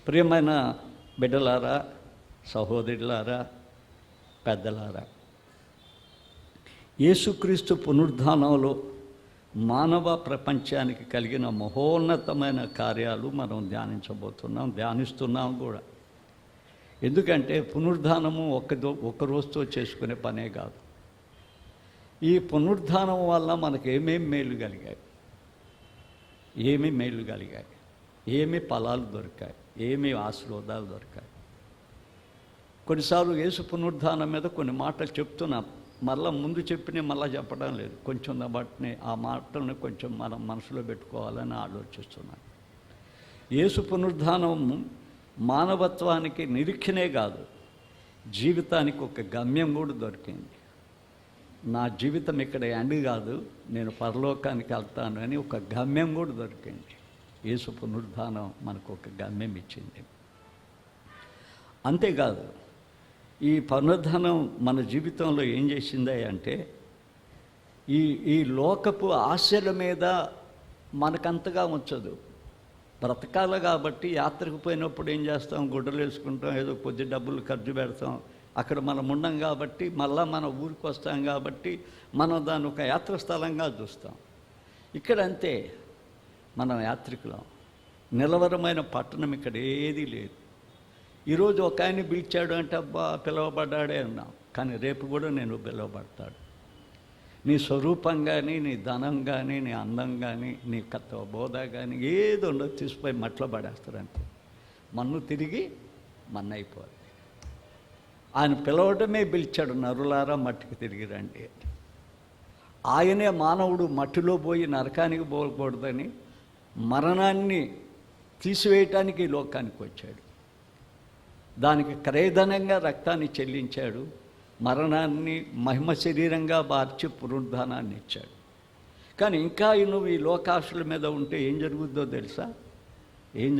ప్రియమైన బిడ్డలారా, సహోదరులారా, పెద్దలారా, యేసుక్రీస్తు పునరుద్ధానంలో మానవ ప్రపంచానికి కలిగిన మహోన్నతమైన కార్యాలు మనం ధ్యానిస్తున్నాం కూడా. ఎందుకంటే పునరుద్ధానము ఒక రోజుతో చేసుకునే పనే కాదు. ఈ పునరుద్ధానం వల్ల మనకు ఏమేమి మేలు కలిగాయి, ఏమి ఫలాలు దొరికాయి, ఏమి ఆశీర్వాదాలు దొరికాయి. కొన్నిసార్లు యేసు పునరుద్ధానం మీద కొన్ని మాటలు చెప్తున్నాం, మళ్ళీ ముందు చెప్పినవి మళ్ళీ చెప్పడం లేదు. కొంచెం వాటిని ఆ మాటలను కొంచెం మనం మనసులో పెట్టుకోవాలని ఆలోచిస్తున్నాను. యేసు పునరుద్ధానం మానవత్వానికి నిరీక్షణే కాదు, జీవితానికి ఒక గమ్యం కూడా దొరికింది. నా జీవితం ఇక్కడ ఎండ్ కాదు, నేను పరలోకానికి వెళ్తాను అని ఒక గమ్యం కూడా దొరికింది. యేసు పునరుద్ధానం మనకు ఒక గమ్యం ఇచ్చింది. అంతేకాదు, ఈ పునరుద్ధానం మన జీవితంలో ఏం చేసింది అంటే, ఈ లోకపు ఆశల మీద మనకంతగా ఉంచదు. బ్రతకాలి కాబట్టి యాత్రకు పోయినప్పుడు ఏం చేస్తాం, గుడ్డలు వేసుకుంటాం, ఏదో కొద్ది డబ్బులు ఖర్చు పెడతాం. అక్కడ మనం ఉండం కాబట్టి, మళ్ళీ మన ఊరికి వస్తాం కాబట్టి మనం దాన్ని ఒక యాత్ర స్థలంగా చూస్తాం. ఇక్కడ అంతే, మనం యాత్రికులం. నిలవరమైన పట్టణం ఇక్కడ ఏదీ లేదు. ఈరోజు ఒక ఆయన పిలిచాడు అంటే అబ్బా పిలువబడ్డాడే అన్నాం, కానీ రేపు కూడా నేను పిలువబడతాడు. నీ స్వరూపం కానీ, నీ ధనం కానీ, నీ అందం కానీ, నీ కత్వ బోధ కానీ ఏదో ఉండదు, తీసిపోయి మట్లో పడేస్తారంటే మన్ను తిరిగి మన్నైపోవాలి. ఆయన పిలవడమే పిలిచాడు, నరులారా మట్టికి తిరిగి రండి. ఆయనే మానవుడు మట్టిలో పోయి నరకానికి పోకూడదని మరణాన్ని తీసివేయటానికి ఈ లోకానికి వచ్చాడు. దానికి క్రయధనంగా రక్తాన్ని చెల్లించాడు, మరణాన్ని మహిమ శరీరంగా మార్చి పునరుద్ధానాన్ని ఇచ్చాడు. కానీ ఇంకా నువ్వు ఈ లోకాశల మీద ఉంటే ఏం జరుగుద్దో తెలుసా? ఏం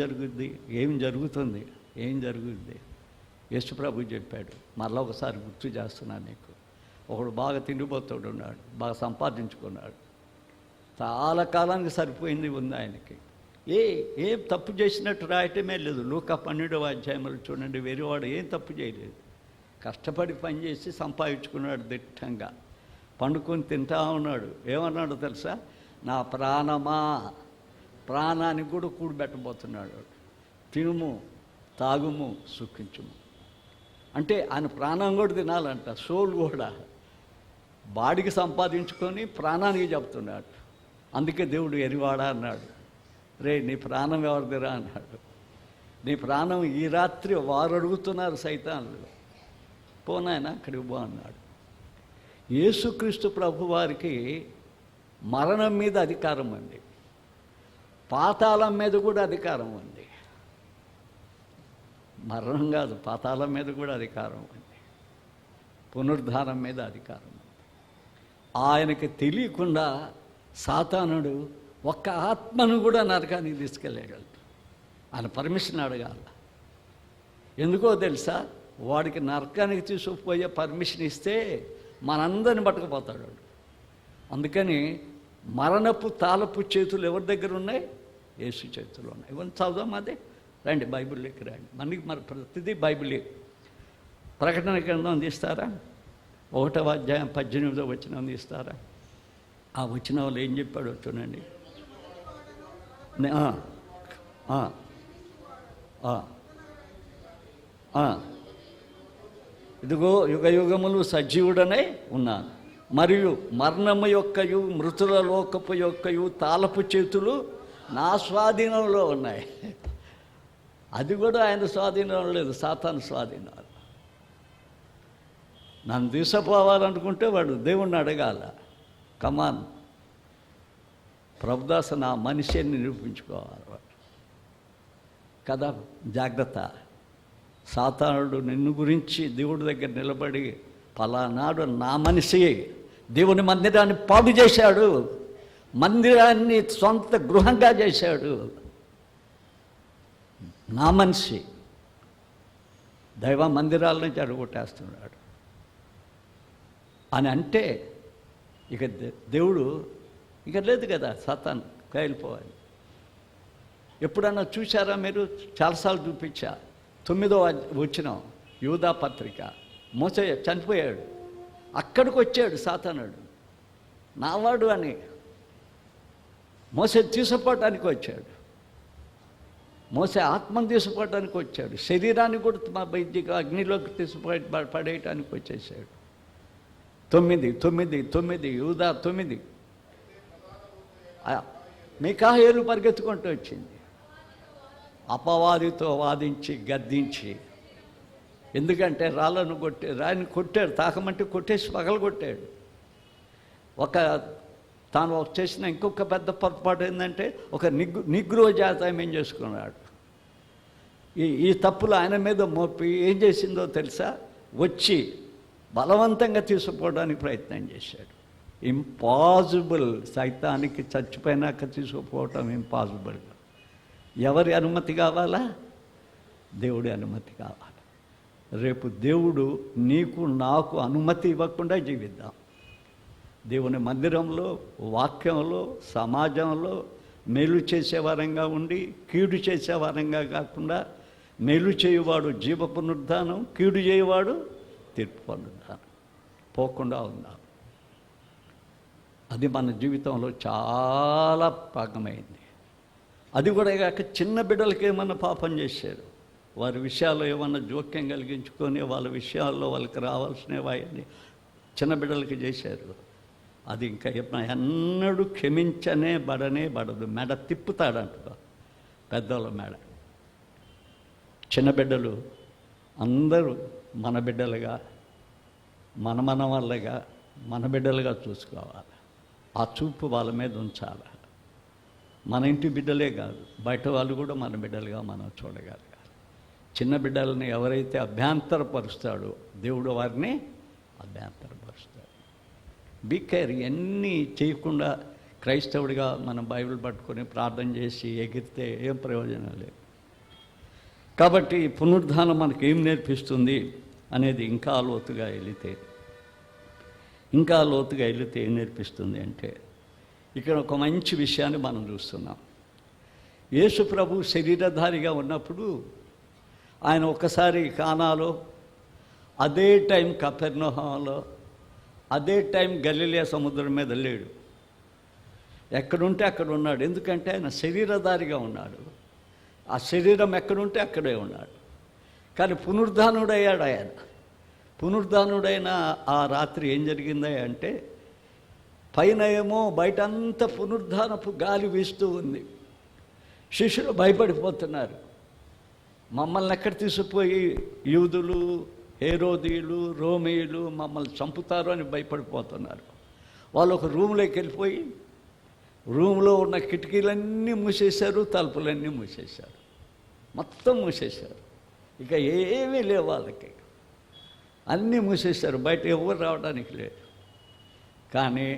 జరుగుతుంది? యేసుప్రభు చెప్పాడు. మళ్ళీ ఒకసారి గుర్తు చేస్తున్నాను నీకు. ఒకడు బాగా తిండిపోతాడు ఉన్నాడు, బాగా సంపాదించుకున్నాడు, చాలా కాలానికి సరిపోయింది ఉంది ఆయనకి. ఏం తప్పు చేసినట్టు రాయటమే లేదు. లూకా 12వ అధ్యాయంలో చూడండి, వేరేవాడు ఏం తప్పు చేయలేదు, కష్టపడి పనిచేసి సంపాదించుకున్నాడు దిట్టంగా, పండుకొని తింటా ఉన్నాడు. ఏమన్నాడు తెలుసా? నా ప్రాణమా, ప్రాణానికి కూడా కూడబెట్టబోతున్నాడు, తినుము తాగుము సుఖించుము. అంటే ఆయన ప్రాణం కూడా తినాలంట, సోల్ కూడా. బాడీకి సంపాదించుకొని ప్రాణానికి చెప్తున్నాడు. అందుకే దేవుడు ఎరివాడా అన్నాడు, రే నీ ప్రాణం ఎవరిదిరా అన్నాడు. నీ ప్రాణం ఈ రాత్రి వారు అడుగుతున్నారు సైతాన్లు, పోనాయన అక్కడికి పో అన్నాడు. యేసుక్రీస్తు ప్రభు వారికి మరణం మీద అధికారం ఉంది, పాతాళం మీద కూడా అధికారం ఉంది. మరణం కాదు, పాతాళం మీద కూడా అధికారం ఉంది, పునరుద్ధానం మీద అధికారం ఉంది. ఆయనకి తెలియకుండా సాతానుడు ఒక్క ఆత్మను కూడా నరకానికి తీసుకెళ్ళగలడు. ఆయన పర్మిషన్ అడగాల. ఎందుకో తెలుసా? వాడికి నరకానికి తీసుకుపోయే పర్మిషన్ ఇస్తే మనందరిని పట్టుకుపోతాడు. అందుకని మరణపు తాళపు చేతులు ఎవరి దగ్గర ఉన్నాయి? యేసు చేతులు ఉన్నాయి. ఇవన్నీ చదువుదాం. అదే రండి, బైబిల్లోకి రండి. మరి ప్రతిదీ బైబిలే. ప్రకటన గ్రంథం తీస్తారా? 1వ అధ్యాయం 18వ వచనం తీస్తారా? ఆ వచనంలో ఏం చెప్పాడో చూడండి. ఇదిగో యుగయుగములు సజీవుడనే ఉన్నాను, మరియు మరణము యొక్కయు మృతుల లోకపు యొక్కయు తాళపు చేతులు నా స్వాధీనంలో ఉన్నాయి. అది కూడా ఆయన స్వాధీనం లేదు, సాతాను స్వాధీనం. నన్ను తీసుకుపోవాలనుకుంటే వాడు దేవుణ్ణి అడగాల. కమాన్ ప్రభుదాస, నా మనిషిని నిరూపించుకోవాలి వాడు కదా. జాగ్రత్త. సాతానుడు నిన్ను గురించి దేవుడి దగ్గర నిలబడి పలానాడు నా మనిషి, దేవుని మందిరాన్ని పాడు చేశాడు, మందిరాన్ని సొంత గృహంగా చేశాడు, నా మనిషి, దైవ మందిరాలని చెడగొట్టేస్తున్నాడు అని అంటే ఇక దేవుడు ఇక లేదు కదా, సాతాను కాయలిపోవాలి. ఎప్పుడన్నా చూసారా మీరు? చాలాసార్లు చూపించా. 9వ వచనం యూదా పత్రిక. మోసే చనిపోయాడు, అక్కడికి వచ్చాడు సాతానుడు, నావాడు అని మోసే తీసుకుపోవటానికి వచ్చాడు. మోసే ఆత్మను తీసుకుపోవటానికి వచ్చాడు, శరీరాన్ని కూడా మా బయటికి అగ్నిలోకి పడేయటానికి వచ్చేసాడు. 9 9 9 యూదా 9. మీకాయేలు పరిగెత్తుకుంటూ వచ్చింది, అపవాదితో వాదించి గద్దించి. ఎందుకంటే రాళ్ళను రాయిని కొట్టాడు, తాకమంటే కొట్టేసి పగలగొట్టాడు. తాను చేసిన ఇంకొక పెద్ద పొరపాటు ఏంటంటే ఒక నిగ్రో జాతం ఏం చేసుకున్నాడు. ఈ తప్పులు ఆయన మీద మోపి ఏం చేసిందో తెలుసా? వచ్చి బలవంతంగా తీసుకుపోవడానికి ప్రయత్నం చేశాడు. ఇంపాసిబుల్. సైతానికి చచ్చిపోయినాక తీసుకుపోవటం ఇంపాసిబుల్. ఎవరి అనుమతి కావాలా? దేవుడి అనుమతి కావాలి. రేపు దేవుడు నీకు నాకు అనుమతి ఇవ్వకుండా జీవిద్దాం. దేవుని మందిరంలో, వాక్యంలో, సమాజంలో మేలు చేసేవారంగా ఉండి కీడు చేసేవారంగా కాకుండా, మేలు చేయువాడు జీవ పునరుద్ధానం, కీడు చేయువాడు తీర్పు పునరుద్ధానం పోకుండా ఉందాం. అది మన జీవితంలో చాలా భాగమైంది. అది కూడా కాక చిన్న బిడ్డలకి ఏమన్నా పాపం చేశారు, వారి విషయాల్లో ఏమన్నా జోక్యం కలిగించుకొని వాళ్ళ విషయాల్లో వాళ్ళకి రావాల్సినవి చిన్న బిడ్డలకి చేశారు. అది ఇంకా ఎన్నడూ క్షమించనే బడదు. మెడ తిప్పుతాడంట పెద్దోళ్ళ మెడ. చిన్న బిడ్డలు అందరూ మన బిడ్డలుగా, మన వాళ్ళగా, మన బిడ్డలుగా చూసుకోవాలి. ఆ చూపు వాళ్ళ మీద ఉంచాలి. మన ఇంటి బిడ్డలే కాదు, బయట వాళ్ళు కూడా మన బిడ్డలుగా మనం చూడగలగాలి. చిన్న బిడ్డలని ఎవరైతే అభ్యంతరపరుస్తాడో దేవుడు వారిని అభ్యంతరపరుస్తాడు. Be care. ఇవన్నీ చేయకుండా క్రైస్తవుడిగా మనం బైబిల్ పట్టుకొని ప్రార్థన చేసి ఎగిరితే ఏం ప్రయోజనం లేదు. కాబట్టి పునరుద్ధానం మనకి ఏం నేర్పిస్తుంది అనేది ఇంకా లోతుగా వెళితే ఏం నేర్పిస్తుంది అంటే, ఇక్కడ ఒక మంచి విషయాన్ని మనం చూస్తున్నాం. యేసు ప్రభు శరీరధారిగా ఉన్నప్పుడు ఆయన ఒకసారి కానాలో, అదే టైం కపెర్నహూములో, అదే టైం గలిలయ సముద్రం మీద లేడు. ఎక్కడుంటే అక్కడ ఉన్నాడు. ఎందుకంటే ఆయన శరీరధారిగా ఉన్నాడు. ఆ శరీరం ఎక్కడుంటే అక్కడే ఉన్నాడు. కానీ పునరుద్ధానుడయ్యాడు ఆయన. పునరుద్ధానుడైన ఆ రాత్రి ఏం జరిగిందా అంటే, పైన ఏమో బయటంతా పునరుద్ధానపు గాలి వీస్తూ ఉంది. శిష్యులు భయపడిపోతున్నారు. మమ్మల్ని ఎక్కడ తీసుకుపోయి యూదులు, హేరోదీయులు, రోమీయులు మమ్మల్ని చంపుతారు అని భయపడిపోతున్నారు. వాళ్ళు ఒక రూమ్లోకి వెళ్ళిపోయి రూమ్లో ఉన్న కిటికీలన్నీ మూసేశారు, తలుపులన్నీ మూసేశారు, మొత్తం మూసేశారు. ఇక ఏమీ లేవు వాళ్ళకి, అన్నీ మూసేశారు. బయట ఎవరు రావడానికి లేదు. కానీ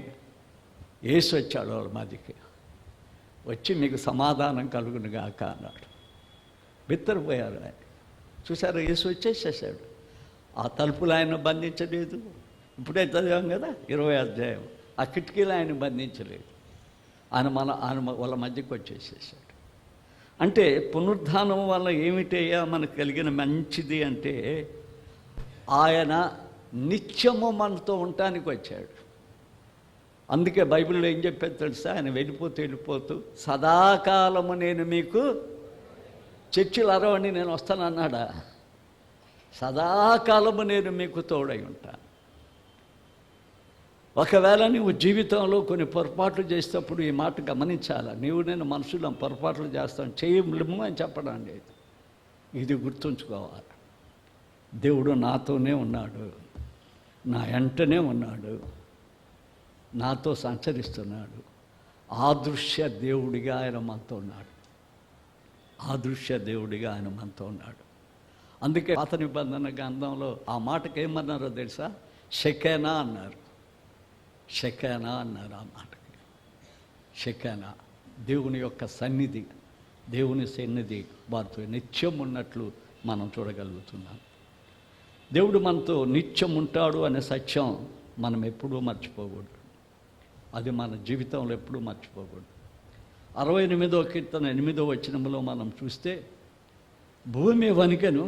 యేసు వచ్చాడు వాళ్ళ మధ్యకి. వచ్చి మీకు సమాధానం కలుగును గాక అన్నాడు. బిత్తరపోయారు ఆయన. చూసారు, యేసు వచ్చేసేసాడు. ఆ తలుపులు ఆయన బంధించలేదు. ఇప్పుడే చదివాం కదా 20వ అధ్యాయం. ఆ కిటికీలు ఆయన బంధించలేదు. ఆయన వాళ్ళ మధ్యకి వచ్చేసేసాడు. అంటే పునరుద్ధానం వల్ల ఏమిటయ్యా మనకు కలిగిన మంచిది అంటే, ఆయన నిత్యము మనతో ఉండటానికి వచ్చాడు. అందుకే బైబిల్లో ఏం చెప్పేది తెలుసా? ఆయన వెళ్ళిపోతూ సదాకాలము నేను మీకు, చర్చిలు అరవండి నేను వస్తానన్నాడా? సదాకాలము నేను మీకు తోడై ఉంటాను. ఒకవేళ నువ్వు జీవితంలో కొన్ని పొరపాట్లు చేసేటప్పుడు ఈ మాట గమనించాలా. నేను మనుషులం పొరపాట్లు చేస్తాం, చేయలేము అని చెప్పడం లేదు. ఇది గుర్తుంచుకోవాలి. దేవుడు నాతోనే ఉన్నాడు, నా వెంటనే ఉన్నాడు, నాతో సంచరిస్తున్నాడు. ఆదృశ్య దేవుడిగా ఆయన మనతో ఉన్నాడు. ఆదృశ్య దేవుడిగా ఆయన మనతో ఉన్నాడు. అందుకే పాత నిబంధన గ్రంథంలో ఆ మాటకి ఏమన్నారో తెలుసా? షెకేనా అన్నారు. షెకేనా అన్నారు ఆ మాటకి. షెకేనా, దేవుని యొక్క సన్నిధి, దేవుని సన్నిధి వారితో నిత్యం ఉన్నట్లు మనం చూడగలుగుతున్నాం. దేవుడు మనతో నిత్యం ఉంటాడు అనే సత్యం మనం ఎప్పుడూ మర్చిపోకూడదు. అది మన జీవితంలో ఎప్పుడూ మర్చిపోకూడదు. 68వ కీర్తన 8వ వచనంలో మనం చూస్తే, భూమి వణికెను,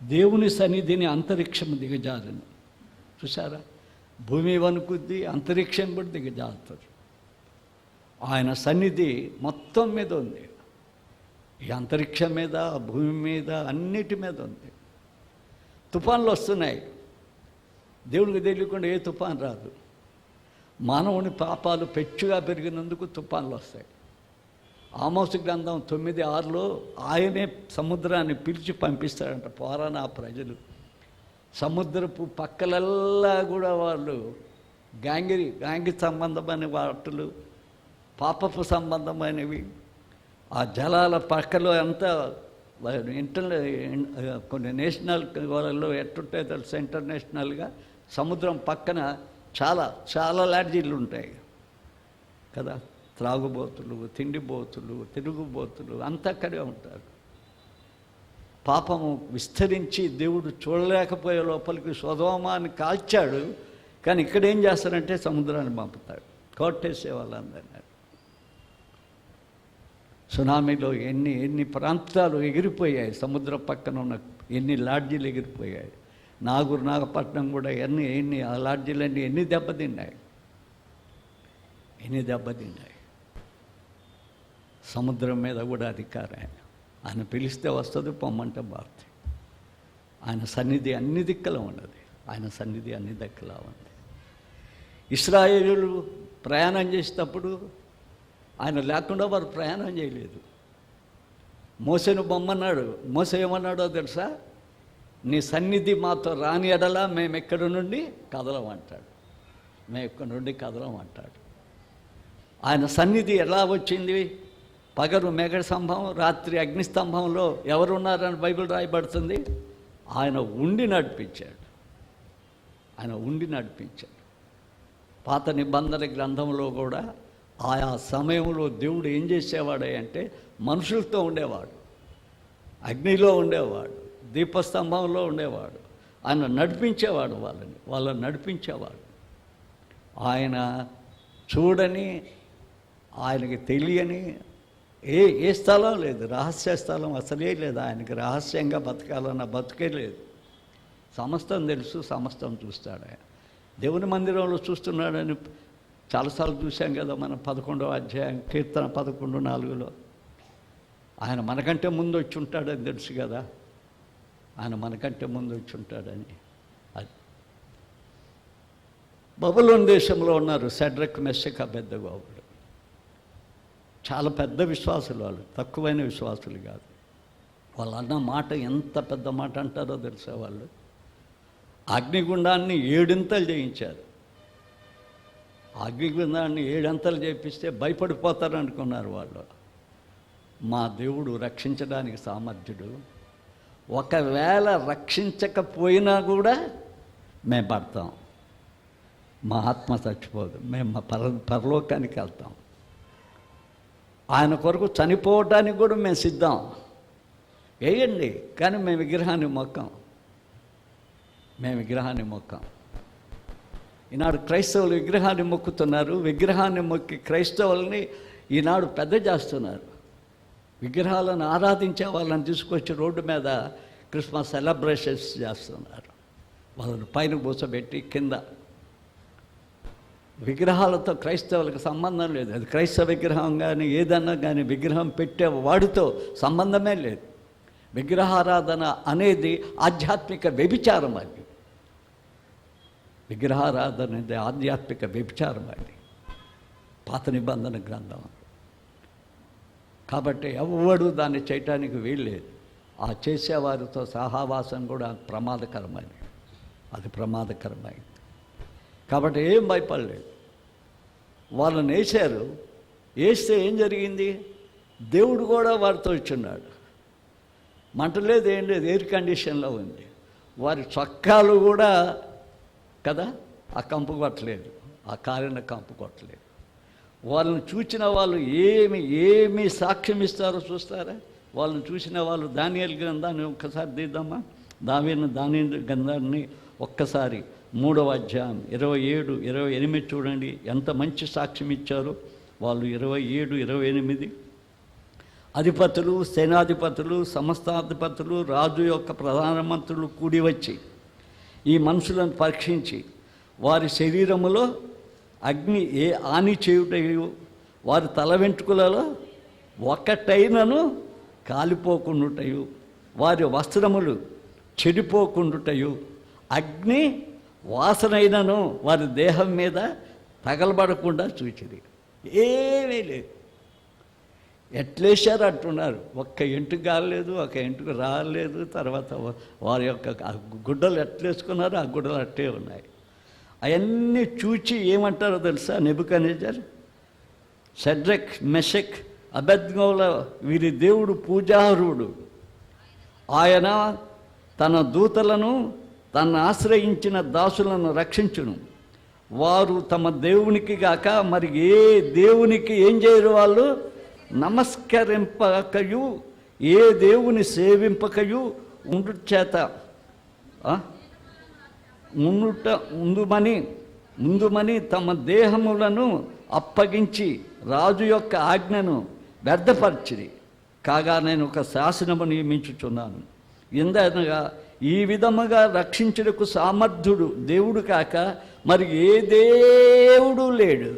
దేవుని సన్నిధిని అంతరిక్షం దిగజారును. చూసారా, భూమి వణుకుద్ది, అంతరిక్షం కూడా దిగజారుతుంది. ఆయన సన్నిధి మొత్తం మీద ఉంది. ఈ అంతరిక్షం మీద, భూమి మీద, అన్నిటి మీద ఉంది. తుఫాన్లు వస్తున్నాయి. దేవుడికి తెలియకుండా ఏ తుఫాన్ రాదు. మానవుని పాపాలు పెచ్చుగా పెరిగినందుకు తుఫాన్లు వస్తాయి. ఆమోసు గ్రంథం 9:6లో ఆయనే సముద్రాన్ని పిలిచి పంపిస్తాడంట. పోరాన ఆ ప్రజలు సముద్రపు పక్కలల్లా కూడా వాళ్ళు గాంగి సంబంధమైన వాటలు, పాపపు సంబంధమైనవి, ఆ జలాల పక్కలో అంతా కొన్ని నేషనల్ వాళ్ళలో ఎట్టుంటాయో తెలుసు, ఇంటర్నేషనల్గా సముద్రం పక్కన చాలా చాలా లాడ్జీలు ఉంటాయి కదా. త్రాగుబోతులు, తిండిబోతులు, తిరుగుబోతులు అంతా అక్కడే ఉంటారు. పాపము విస్తరించి దేవుడు చూడలేకపోయే లోపలికి సొదొమని కాల్చాడు. కానీ ఇక్కడ ఏం చేస్తారంటే సముద్రాన్ని పంపుతాడు, కొట్టేసే వాళ్ళందరినీ. సునామీలో ఎన్ని ప్రాంతాలు ఎగిరిపోయాయి, సముద్రం పక్కన ఉన్న ఎన్ని లాడ్జీలు ఎగిరిపోయాయి. నాగపట్నం కూడా ఆ లాడ్జీలన్నీ ఎన్ని దెబ్బతిన్నాయి. సముద్రం మీద కూడా అధికారం ఆయన పిలిస్తే వస్తుంది, పొమ్మంటే బాగుంది. ఆయన సన్నిధి అన్ని దిక్కులా ఉన్నది. ఉంది. ఇశ్రాయేలీయులు ప్రయాణం చేసేటప్పుడు ఆయన లేకుండా వారు ప్రయాణం చేయలేదు. మోసేను బొమ్మన్నాడు. మోసే ఏమన్నాడో తెలుసా? నీ సన్నిధి మాతో రాని ఎడలా మేము ఎక్కడి నుండి కదలమంటాడు. ఆయన సన్నిధి ఎలా వచ్చింది? పగలు మేఘ స్తంభం, రాత్రి అగ్నిస్తంభంలో ఎవరున్నారని బైబిల్ రాయబడుతుంది. ఆయన ఉండి నడిపించాడు. పాత నిబంధన గ్రంథంలో కూడా ఆయా సమయంలో దేవుడు ఏం చేసేవాడే అంటే మనుషులతో ఉండేవాడు, అగ్నిలో ఉండేవాడు, దీపస్తంభంలో ఉండేవాడు. ఆయన నడిపించేవాడు, వాళ్ళని నడిపించేవాడు. ఆయన చూడని, ఆయనకి తెలియని ఏ స్థలం లేదు, రహస్య స్థలం అసలే లేదు. ఆయనకి రహస్యంగా బతకాలన్న బతుకే లేదు. సమస్తం తెలుసు, సమస్తం చూస్తాడు. ఆయన దేవుని మందిరంలో చూస్తున్నాడని చాలాసార్లు చూసాం కదా మనం. 11వ అధ్యాయం కీర్తన 11:4లో ఆయన మనకంటే ముందు వచ్చి ఉంటాడని తెలుసు కదా. ఆయన మనకంటే ముందు వచ్చి ఉంటాడని. అది బబులోను దేశంలో ఉన్నారు షడ్రక్, మెషక్, అబేద్నెగోలు. చాలా పెద్ద విశ్వాసులు వాళ్ళు, తక్కువైన విశ్వాసులు కాదు. వాళ్ళు అన్న మాట ఎంత పెద్ద మాట అంటారో తెలుసా? వాళ్ళు అగ్నిగుండాన్ని 7 చేయించారు. అగ్నిగుండాన్ని 7 చేపిస్తే భయపడిపోతారు అనుకున్నారు వాళ్ళు. మా దేవుడు రక్షించడానికి సామర్థ్యుడు. ఒకవేళ రక్షించకపోయినా కూడా మేము పడతాం, మా ఆత్మ చచ్చిపోదు, మేము మా పరలోకానికి వెళ్తాం. ఆయన కొరకు చనిపోవటానికి కూడా మేము సిద్ధం. వేయండి, కానీ మేము విగ్రహాన్ని మొక్కం. ఈనాడు క్రైస్తవులు విగ్రహాన్ని మొక్కుతున్నారు. విగ్రహాన్ని మొక్కి క్రైస్తవుల్ని ఈనాడు పెద్ద చేస్తున్నారు. విగ్రహాలను ఆరాధించే వాళ్ళని తీసుకొచ్చి రోడ్డు మీద క్రిస్మస్ సెలబ్రేషన్స్ చేస్తున్నారు. వాళ్ళని పైన కూర్చోబెట్టి కింద. విగ్రహాలతో క్రైస్తవులకు సంబంధం లేదు. అది క్రైస్తవ విగ్రహం కానీ ఏదన్నా కానీ విగ్రహం పెట్టే వాడితో సంబంధమే లేదు. విగ్రహారాధన అనేది ఆధ్యాత్మిక వ్యభిచారం. అది విగ్రహారాధన అనేది ఆధ్యాత్మిక వ్యభిచారం. అది పాత నిబంధన గ్రంథం. కాబట్టి ఎవడు దాన్ని చేయటానికి వీల్లేదు. ఆ చేసేవారితో సహవాసం కూడా ప్రమాదకరమైంది. కాబట్టి ఏం భయపడలేదు. వాళ్ళని వేస్తే ఏం జరిగింది? దేవుడు కూడా వారితో ఇచ్చున్నాడు. మంట లేదు, ఏం లేదు, ఎయిర్ కండిషన్లో ఉంది. వారి చొక్కాలు కూడా కదా ఆ కంపు కొట్టలేదు, ఆ కాలిన కంపు కొట్టలేదు. వాళ్ళని చూసిన వాళ్ళు ఏమి సాక్ష్యం ఇస్తారో చూస్తారా? వాళ్ళని చూసిన వాళ్ళు దానియేలు గ్రంథాన్ని ఒక్కసారి తీద్దామా? దానియేలు గ్రంథాన్ని ఒక్కసారి 3వ అధ్యాయం 27, 28 చూడండి. ఎంత మంచి సాక్ష్యం ఇచ్చారు. వాళ్ళు 27, 28. అధిపతులు, సేనాధిపతులు, సమస్తాధిపతులు, రాజు యొక్క ప్రధానమంత్రులు కూడి వచ్చి ఈ మనుషులను పరీక్షించి వారి శరీరములో అగ్ని ఏ హాని చేయుటయు వారి తల వెంట్రుకలలో ఒకటైనను కాలిపోకుండుటయు వారి వస్త్రములు చెడిపోకుండుటయు అగ్ని వాసనైనను వారి దేహం మీద తగలబడకుండా చూచిరి. ఏమీ లేదు. ఎట్లేశారు అంటున్నారు. ఒక్క ఎంటుకు కాలేదు, ఒక ఎంటుకు రాలేదు. తర్వాత వారి యొక్క గుడ్డలు ఎట్లేసుకున్నారు, ఆ గుడ్డలు అట్టే ఉన్నాయి. అవన్నీ చూచి ఏమంటారో తెలుసా? నెబుకద్నెజర్, షడ్రక్, మెషక్, అబేద్నెగోల వీరి దేవుడు పూజారుడు. ఆయన తన దూతలను తను ఆశ్రయించిన దాసులను రక్షించును. వారు తమ దేవునికి గాక మరి ఏ దేవునికి ఏం చేయరు? వాళ్ళు నమస్కరింపకయు ఏ దేవుని సేవింపకయు ఉండుచేత ముందుమని తమ దేహములను అప్పగించి రాజు యొక్క ఆజ్ఞను వ్యర్థపరిచిరి. కాగా నేను ఒక శాసనము నియమించుచున్నాను. ఎందనగా ఈ విధముగా రక్షించుటకు సామర్థ్యుడు దేవుడు కాక మరి ఏ దేవుడు లేడు.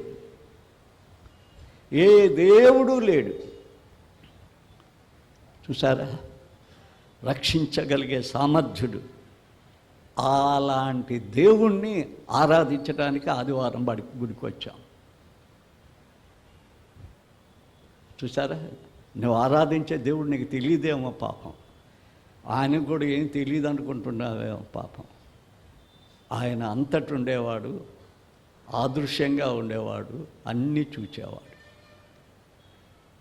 ఏ దేవుడు లేడు. చూసారా? రక్షించగలిగే సామర్థ్యుడు. అలాంటి దేవుణ్ణి ఆరాధించడానికి ఆదివారం గుడికి వచ్చాం. చూసారా? నువ్వు ఆరాధించే దేవుడు నీకు తెలియదేమో పాపం. ఆయనకు కూడా ఏం తెలియదు అనుకుంటున్నావేమో పాపం. ఆయన అంతటి ఉండేవాడు, ఆదృశ్యంగా ఉండేవాడు, అన్నీ చూచేవాడు.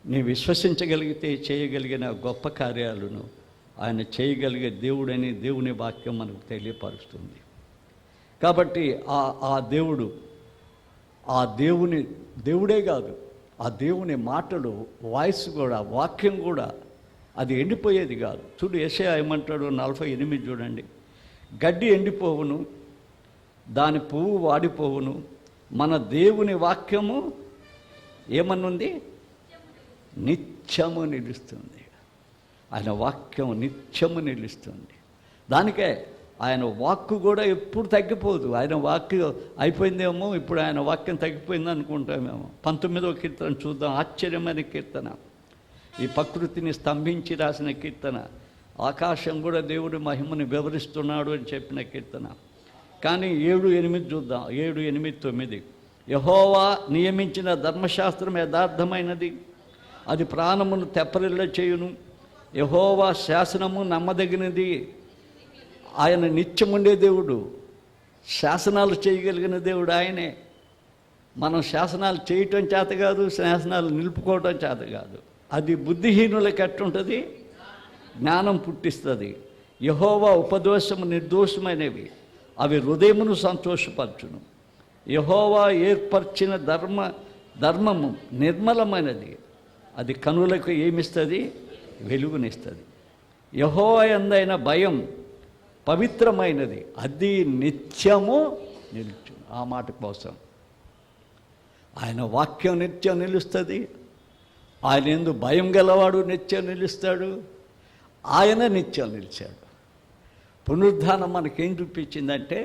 నీ విశ్వసించగలిగితే చేయగలిగిన గొప్ప కార్యాలను ఆయన చేయగలిగే దేవుడని దేవుని వాక్యం మనకు తెలియపరుస్తుంది. కాబట్టి ఆ దేవుడు, ఆ దేవుడే కాదు, ఆ దేవుని మాటలు, వాయిస్ కూడా, వాక్యం కూడా అది ఎండిపోయేది కాదు. చూడు, యెషయా ఏమంటాడు? 48 చూడండి. గడ్డి ఎండిపోవును, దాని పువ్వు వాడిపోవును, మన దేవుని వాక్యము ఏమనుంది? నిత్యము నిలుస్తుంది. ఆయన వాక్యం నిత్యము నిలుస్తుంది. దానికే ఆయన వాక్కు కూడా ఎప్పుడు తగ్గిపోదు. ఆయన వాక్యం అయిపోయిందేమో, ఇప్పుడు ఆయన వాక్యం తగ్గిపోయింది అనుకుంటామేమో. 19వ కీర్తన చూద్దాం. ఆశ్చర్యమైన కీర్తన, ఈ ప్రకృతిని స్తంభించి రాసిన కీర్తన. ఆకాశం కూడా దేవుడి మహిమని వివరిస్తున్నాడు అని చెప్పిన కీర్తన. కానీ 7:8 చూద్దాం. 7, 8, 9. యెహోవా నియమించిన ధర్మశాస్త్రం యథార్థమైనది, అది ప్రాణమును తెప్పరిల్ల చేయును. యెహోవా శాసనము నమ్మదగినది. ఆయన నిత్యముండే దేవుడు, శాసనాలు చేయగలిగిన దేవుడు ఆయనే. మనం శాసనాలు చేయటం చేత కాదు, శాసనాలు నిలుపుకోవటం చేత కాదు. అది బుద్ధిహీనులకు ఎట్టుంటుంది? జ్ఞానం పుట్టిస్తుంది. యెహోవా ఉపదేశము నిర్దోషమైనవి, అవి హృదయమును సంతోషపరచును. యెహోవా ఏర్పరిచిన ధర్మము నిర్మలమైనది, అది కనులకు ఏమిస్తుంది? వెలుగునిస్తుంది. యెహోవా యందైన భయం పవిత్రమైనది, అది నిత్యము నిలుచును. ఆ మాట కోసం ఆయన వాక్యం నిత్యం నిలుస్తుంది. ఆయన యందు భయం గలవాడు నిత్యం నిలుస్తాడు. ఆయన నిత్యం నిలిచాడు. పునరుద్ధానం మనకేం చూపించిందంటే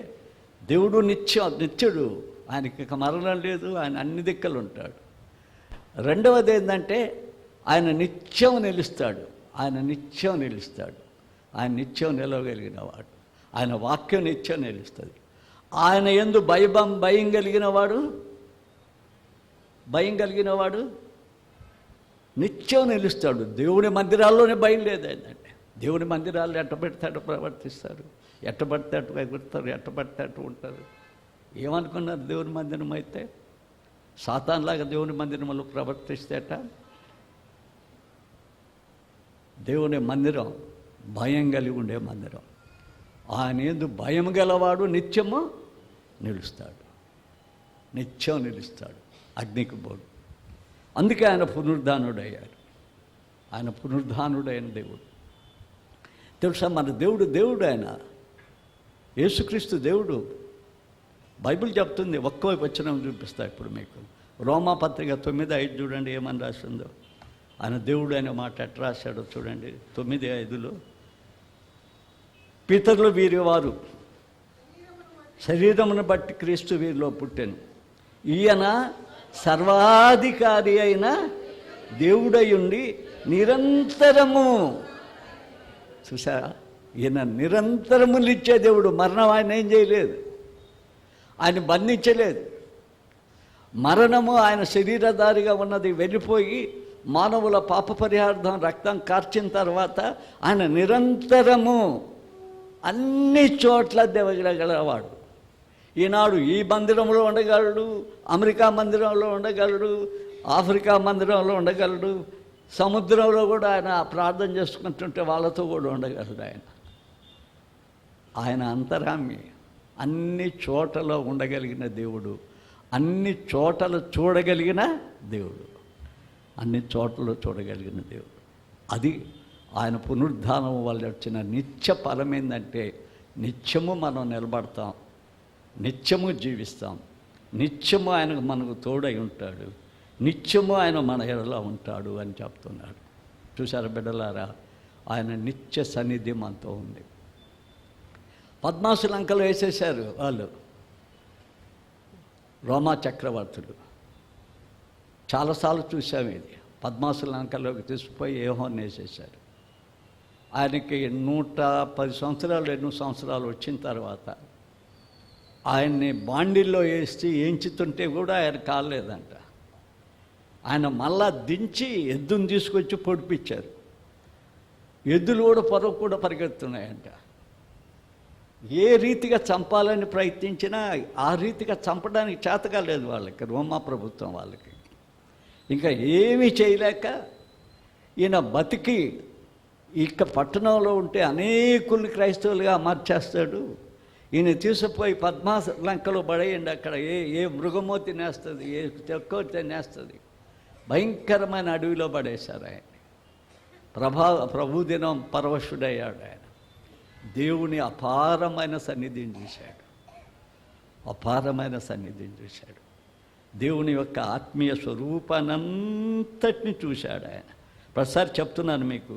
దేవుడు నిత్యుడు. ఆయనకి ఇక మరణం లేదు. ఆయన అన్ని దిక్కలు ఉంటాడు. రెండవది ఏంటంటే ఆయన నిత్యం నిలుస్తాడు. ఆయన నిత్యం నిలుస్తాడు. ఆయన నిత్యం నిలవగలిగిన వాడు. ఆయన వాక్యం నిత్యం నిలుస్తుంది. ఆయన యందు భయం కలిగిన వాడు నిత్యం నిలుస్తాడు. దేవుని మందిరాల్లోనే భయం లేదు. ఏంటంటే దేవుని మందిరాల్లో ఎట్టబెడతాడు ప్రవర్తిస్తారు, ఎట్టబడతాడు ఎగురుతారు, ఎట్టబడతాడు ఉంటారు. ఏమనుకున్నారు? దేవుని మందిరం అయితే సాతాన్లాగా దేవుని మందిరంలో ప్రవర్తిస్తేట. దేవుని మందిరం భయం కలిగి ఉండే మందిరం. ఆయన యందు భయం గలవాడు నిత్యము నిలుస్తాడు. నిత్యం నిలుస్తాడు, అగ్నికి పోడు. అందుకే ఆయన పునరుద్ధానుడయ్యాడు. ఆయన పునరుద్ధానుడైన దేవుడు. తెలుసా? మన దేవుడు ఆయన యేసుక్రీస్తు దేవుడు. బైబిల్ చెప్తుంది. ఒక్క వచనం చూపిస్తా ఇప్పుడు మీకు. రోమాపత్రిక 9:5 చూడండి ఏమని రాసిందో. ఆయన దేవుడు అనే మాట ఎట్లా రాశాడో చూడండి. 9:5 పితరులు వీరి వారు శరీరమును బట్టి క్రీస్తు వీరిలో పుట్టెను. ఈయన సర్వాధికారి అయిన దేవుడై ఉండి నిరంతరము, చూసారా, ఈయన నిరంతరములిచ్చే దేవుడు. మరణం ఆయన ఏం చేయలేదు, ఆయన బంధించలేదు. మరణము ఆయన శరీరధారిగా ఉన్నది వెళ్ళిపోయి మానవుల పాప పరిహార్థం రక్తం కార్చిన తర్వాత ఆయన నిరంతరము అన్ని చోట్ల దేవగలవాడు. ఈనాడు ఈ మందిరంలో ఉండగలడు, అమెరికా మందిరంలో ఉండగలడు, ఆఫ్రికా మందిరంలో ఉండగలడు, సముద్రంలో కూడా ఆయన ప్రార్థన చేసుకుంటుంటే వాళ్ళతో కూడా ఉండగలడు. ఆయన అంతరామి, అన్ని చోట్లలో ఉండగలిగిన దేవుడు, అన్ని చోట్ల చూడగలిగిన దేవుడు, అన్ని చోట్లలో చూడగలిగిన దేవుడు. అది ఆయన పునరుద్ధానం వల్ల వచ్చిన నిత్య ఫలం ఏంటంటే నిత్యము మనం నిలబడతాం, నిత్యము జీవిస్తాం, నిత్యము ఆయన మనకు తోడై ఉంటాడు, నిత్యము ఆయన మన ఎడలా ఉంటాడు అని చెప్తున్నాడు. చూసారా బిడ్డలారా, ఆయన నిత్య సన్నిధి మనతో ఉంది. పద్మాసు లంకలో వేసేశారు వాళ్ళు, రోమా చక్రవర్తులు. చాలాసార్లు చూసాము ఇది. పద్మాసు లంకలోకి తీసుకుపోయి యోహాను వేసేశారు. ఆయనకి 110 సంవత్సరాలు 8 సంవత్సరాలు వచ్చిన తర్వాత ఆయన్ని బాండిల్లో వేసి ఏంచుతుంటే కూడా ఆయన కాలేదంట. ఆయన మళ్ళా దించి ఎద్దును తీసుకొచ్చి పొడిపించారు. ఎద్దులు కూడా పొరకు కూడా పరిగెత్తున్నాయంట. ఏ రీతిగా చంపాలని ప్రయత్నించినా ఆ రీతిగా చంపడానికి చేతగా లేదు వాళ్ళకి, రోమా ప్రభుత్వం వాళ్ళకి. ఇంకా ఏమీ చేయలేక ఈయన బతికి ఇక పట్టణంలో ఉంటే అనేకుల్ని క్రైస్తవులుగా మార్చేస్తాడు. ఈయన తీసుకుపోయి పద్మాసు లంకలో పడేయండి, అక్కడ ఏ మృగమో తినేస్తుంది, ఏ చెక్కో తినేస్తుంది. భయంకరమైన అడవిలో పడేశారు ఆయన. ప్రభుదినం పరవశుడయ్యాడు ఆయన. దేవుని అపారమైన సన్నిధిని చూశాడు, అపారమైన సన్నిధిని చూశాడు. దేవుని యొక్క ఆత్మీయ స్వరూపానంతటిని చూశాడు ఆయన. ప్రతిసారి చెప్తున్నాను మీకు,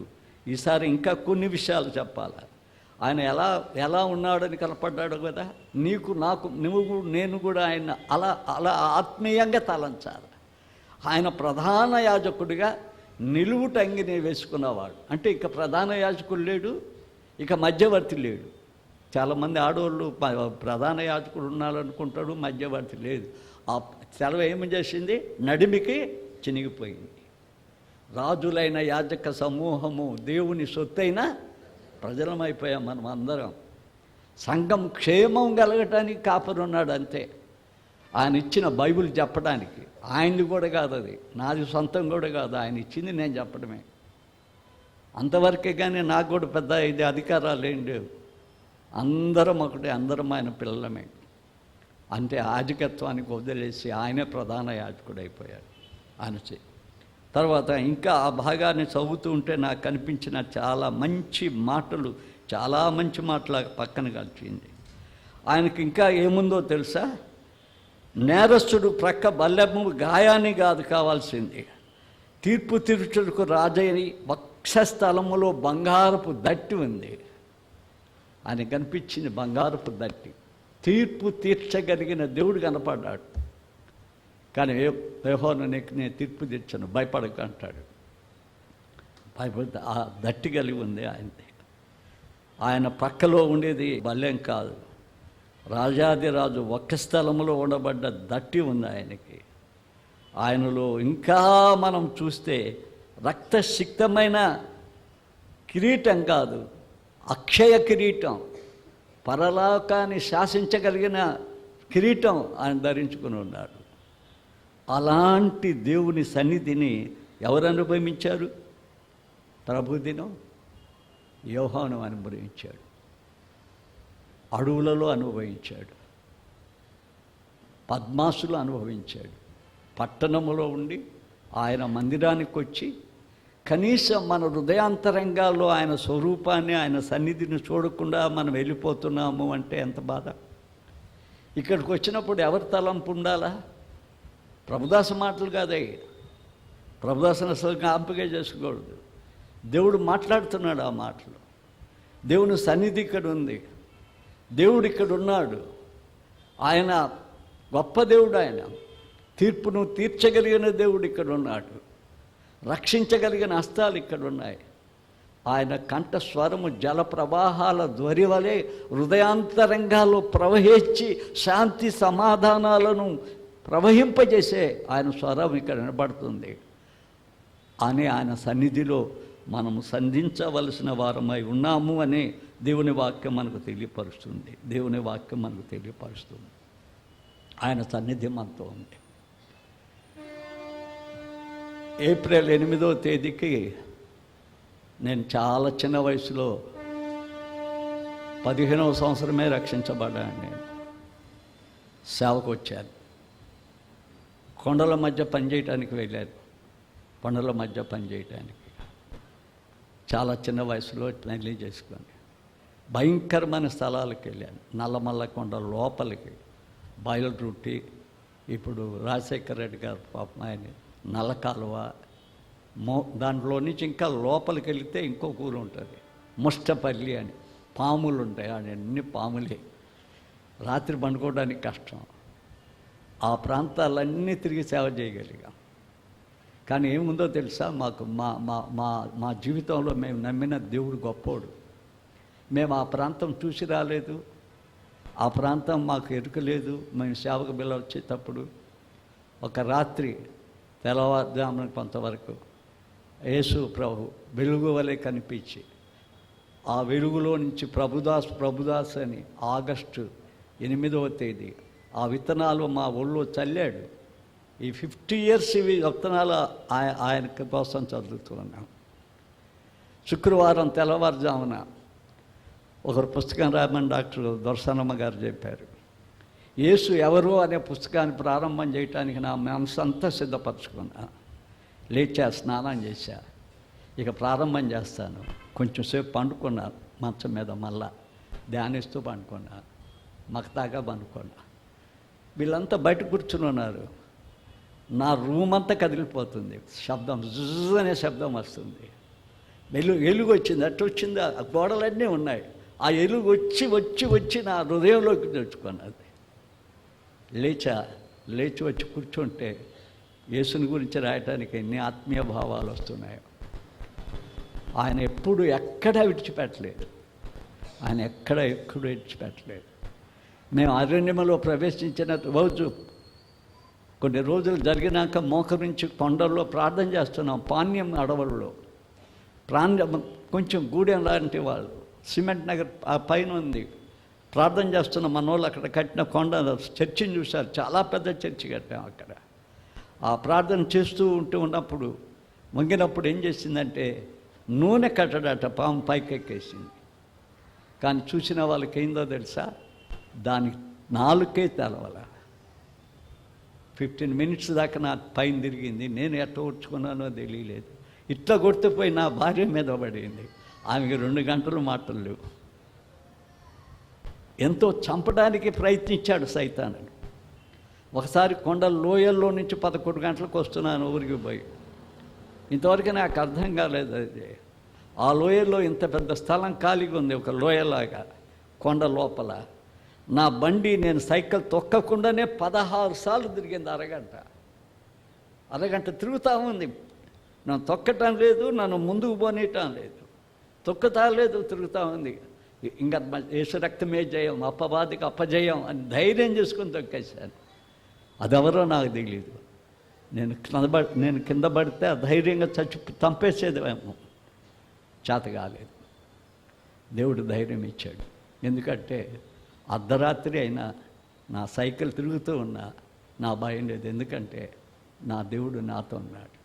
ఈసారి ఇంకా కొన్ని విషయాలు చెప్పాలి. ఆయన ఎలా ఉన్నాడని కనపడ్డాడు కదా, నేను కూడా ఆయన అలా ఆత్మీయంగా తలంచాలి. ఆయన ప్రధాన యాజకుడిగా నిలువుటంగిని వేసుకున్నవాడు. అంటే ఇక ప్రధాన యాజకుడు లేడు, ఇక మధ్యవర్తి లేడు. చాలామంది ఆడవాళ్ళు ప్రధాన యాజకుడు ఉన్నారనుకుంటాడు, మధ్యవర్తి లేదు. ఆ సెలవు ఏమి చేసింది, నడిమికి చినిగిపోయింది. రాజులైన యాజక సమూహము దేవుని సొత్తైన ప్రజలమైపోయాం మనం అందరం. సంఘం క్షేమం కలగటానికి కాపరున్నాడు అంతే. ఆయన ఇచ్చిన బైబిల్ చెప్పడానికి. ఆయనది కూడా కాదు, అది నాది సొంతం కూడా కాదు, ఆయన ఇచ్చింది నేను చెప్పడమే. అంతవరకే కానీ నాకు కూడా పెద్ద ఇది అధికారాలు ఏం లేవు. అందరం ఒకటే, అందరం ఆయన పిల్లలమే. అంటే యాజకత్వానికి వదిలేసి ఆయనే ప్రధాన యాజకుడు అయిపోయాడు. ఆయన తర్వాత ఇంకా ఆ భాగాన్ని చదువుతూ ఉంటే నాకు కనిపించిన చాలా మంచి మాటలు పక్కన కలిపింది. ఆయనకి ఇంకా ఏముందో తెలుసా, నేరస్తుడు ప్రక్క బల్లెము గాయాన్ని కాదు కావాల్సింది, తీర్పు తీర్చుటకు రాజైన వక్షస్థలములో బంగారపు దట్టి ఉంది. ఆయన కనిపించింది బంగారపు దట్టి. తీర్పు తీర్చగలిగిన దేవుడు కనపడ్డాడు. కానీ యోహాను నేను తీర్పు తీర్చను, భయపడక అంటాడు. భయపడితే ఆ దట్టి కలిగి ఉంది ఆయనది. ఆయన పక్కలో ఉండేది బల్లెం కాదు, రాజాదిరాజు ఒక్క స్థలంలో ఉండబడ్డ దట్టి ఉంది ఆయనకి. ఆయనలో ఇంకా మనం చూస్తే రక్తసిక్తమైన కిరీటం కాదు, అక్షయ కిరీటం, పరలోకాన్ని శాసించగలిగిన కిరీటం ఆయన ధరించుకుని ఉన్నాడు. అలాంటి దేవుని సన్నిధిని ఎవరు అనుభవించారు? ప్రభుదినం యోహాను అనుభవించాడు, అడవులలో అనుభవించాడు, పద్మాసులు అనుభవించాడు. పట్టణములో ఉండి ఆయన మందిరానికి వచ్చి కనీసం మన హృదయాంతరంగాల్లో ఆయన స్వరూపాన్ని, ఆయన సన్నిధిని చూడకుండా మనం వెళ్ళిపోతున్నాము అంటే ఎంత బాధ. ఇక్కడికి వచ్చినప్పుడు ఎవరి తలంపు ఉండాలా? ప్రభుదాస మాటలు కాదే, ప్రభుదాసను అసలు జ్ఞాపకం చేసుకోకూడదు. దేవుడు మాట్లాడుతున్నాడు ఆ మాటలు. దేవుని సన్నిధి ఇక్కడ ఉంది, దేవుడు ఇక్కడ ఉన్నాడు. ఆయన గొప్ప దేవుడు, ఆయన తీర్పును తీర్చగలిగిన దేవుడు ఇక్కడ ఉన్నాడు. రక్షించగలిగిన హస్తాలు ఇక్కడ ఉన్నాయి. ఆయన కంఠ స్వరము జల ప్రవాహాల ధ్వరి వలె హృదయాంతరంగాల్లో ప్రవహించి శాంతి సమాధానాలను ప్రవహింపజేసే ఆయన స్వరం ఇక్కడ వినబడుతుంది అని ఆయన సన్నిధిలో మనము సంధించవలసిన వారమై ఉన్నాము అని దేవుని వాక్యం మనకు తెలియపరుస్తుంది. దేవుని వాక్యం మనకు తెలియపరుస్తుంది. ఆయన సన్నిధి మనతో ఉంది. ఏప్రిల్ 8వ తేదీకి నేను చాలా చిన్న వయసులో 15వ సంవత్సరమే రక్షించబడ్డాను. నేను సేవకు వచ్చాను. కొండల మధ్య పనిచేయటానికి వెళ్ళాను. కొండల మధ్య పనిచేయటానికి చాలా చిన్న వయసులో పెళ్లి చేసుకొని భయంకరమైన స్థలాలకు వెళ్ళాను. నల్లమల్ల కొండ లోపలికి, బయలురుట్టి, ఇప్పుడు రాజశేఖర రెడ్డి గారు పాపం ఆయన నల్ల కాలువ, దాంట్లో నుంచి ఇంకా లోపలికి వెళితే ఇంకొక ఊరు ఉంటుంది ముష్టపల్లి అని. పాములు ఉంటాయి, అన్ని పాములే. రాత్రి పండుకోవడానికి కష్టం. ఆ ప్రాంతాలన్నీ తిరిగి సేవ చేయగలిగాం. కానీ ఏముందో తెలుసా, మాకు మా మా మా మా జీవితంలో మేము నమ్మిన దేవుడు గొప్పోడు. మేము ఆ ప్రాంతం చూసి రాలేదు, ఆ ప్రాంతం మాకు ఎరుకలేదు. మేము సేవకు బిల్ల వచ్చేటప్పుడు ఒక రాత్రి తెల్లవారుజామున కొంతవరకు యేసు ప్రభు వెలుగు వలె కనిపించి, ఆ వెలుగులో నుంచి ప్రభుదాస్ అని ఆగస్టు 8వ తేదీ ఆ విత్తనాలు మా ఒళ్ళో చల్లాడు. ఈ 50 years ఇవి విత్తనాలు ఆయన కోసం చదువుతూ ఉన్నాం. శుక్రవారం తెల్లవారుజామున ఒకరు పుస్తకం రాయమని డాక్టర్ దొరసనమ్మ గారు చెప్పారు. యేసు ఎవరు అనే పుస్తకాన్ని ప్రారంభం చేయడానికి నా మనసు అంతా సిద్ధపరచుకున్నా. లేచా, స్నానం చేశా, ఇక ప్రారంభం చేస్తాను. కొంచెం సేపు పండుకున్నాను మంచం మీద, మళ్ళా ధ్యానిస్తూ పండుకున్నా, మగతాగా పండుకున్నా. వీళ్ళంతా బయట కూర్చుని ఉన్నారు. నా రూమ్ అంతా కదిలిపోతుంది. శబ్దం జుజ్ అనే శబ్దం వస్తుంది. ఎలుగు వచ్చింది. అట్టు వచ్చింది. ఆ గోడలన్నీ ఉన్నాయి. ఆ ఎలుగు వచ్చి వచ్చి వచ్చి నా హృదయంలోకి తెచ్చుకున్నది. లేచి వచ్చి కూర్చుంటే యేసుని గురించి రాయటానికి ఎన్ని ఆత్మీయ భావాలు వస్తున్నాయో. ఆయన ఎప్పుడు ఎక్కడా విడిచిపెట్టలేదు. ఆయన ఎక్కడూ విడిచిపెట్టలేదు. మేము అరణ్యంలో ప్రవేశించిన రోజు, కొన్ని రోజులు జరిగినాక మోకరించి కొండల్లో ప్రార్థన చేస్తున్నాం. పాణ్యం అడవుల్లో కొంచెం గూడెం లాంటి వాళ్ళు, సిమెంట్ నగర్ ఆ పైన ఉంది. ప్రార్థన చేస్తున్న మన వాళ్ళు అక్కడ కట్టిన కొండ చర్చిని చూశారు. చాలా పెద్ద చర్చి కట్టాం అక్కడ. ఆ ప్రార్థన చేస్తూ ఉన్నప్పుడు వంగినప్పుడు ఏం చేసిందంటే నూనె కట్టడట పాము పైకెక్కేసింది. కానీ చూసిన వాళ్ళకి ఏందో తెలుసా, దానికి నాలుకే తెలవాల. 15 minutes దాకా నా పైన తిరిగింది. నేను ఎట్లా ఓడ్చుకున్నానో తెలియలేదు. ఇట్లా కొడితే నా భార్య మీద పడింది. ఆమెకి 2 గంటలు మాటలు లేవు. ఎంతో చంపడానికి ప్రయత్నించాడు సైతానుడు. ఒకసారి కొండ లోయల్లో నుంచి 11 గంటలకు వస్తున్నాను ఊరికి పోయి. ఇంతవరకు నాకు అర్థం కాలేదు అది. ఆ లోయల్లో ఇంత పెద్ద స్థలం ఖాళీగా ఉంది, ఒక లోయలాగా కొండ లోపల. నా బండి నేను సైకిల్ తొక్కకుండానే 16 సార్లు తిరిగింది. అరగంట తిరుగుతూ ఉంది. నన్ను తొక్కటం లేదు, నన్ను ముందుకు పోనీయటం లేదు. తొక్కుతా లేదు, తిరుగుతూ ఉంది. ఇంకా యేసు రక్తమే జయం, అపవాదికి అపజయం అని ధైర్యం చేసుకుని తొక్కేశాను. అదెవరో నాకు తెలియదు. నేను కింద పడితే ధైర్యంగా చంపేసేదేమో, చేత కాలేదు. దేవుడు ధైర్యం ఇచ్చాడు. ఎందుకంటే అర్ధరాత్రి అయినా నా సైకిల్ తిరుగుతూ ఉన్నా నా భయం లేదు. ఎందుకంటే నా దేవుడు నాతో ఉన్నాడు.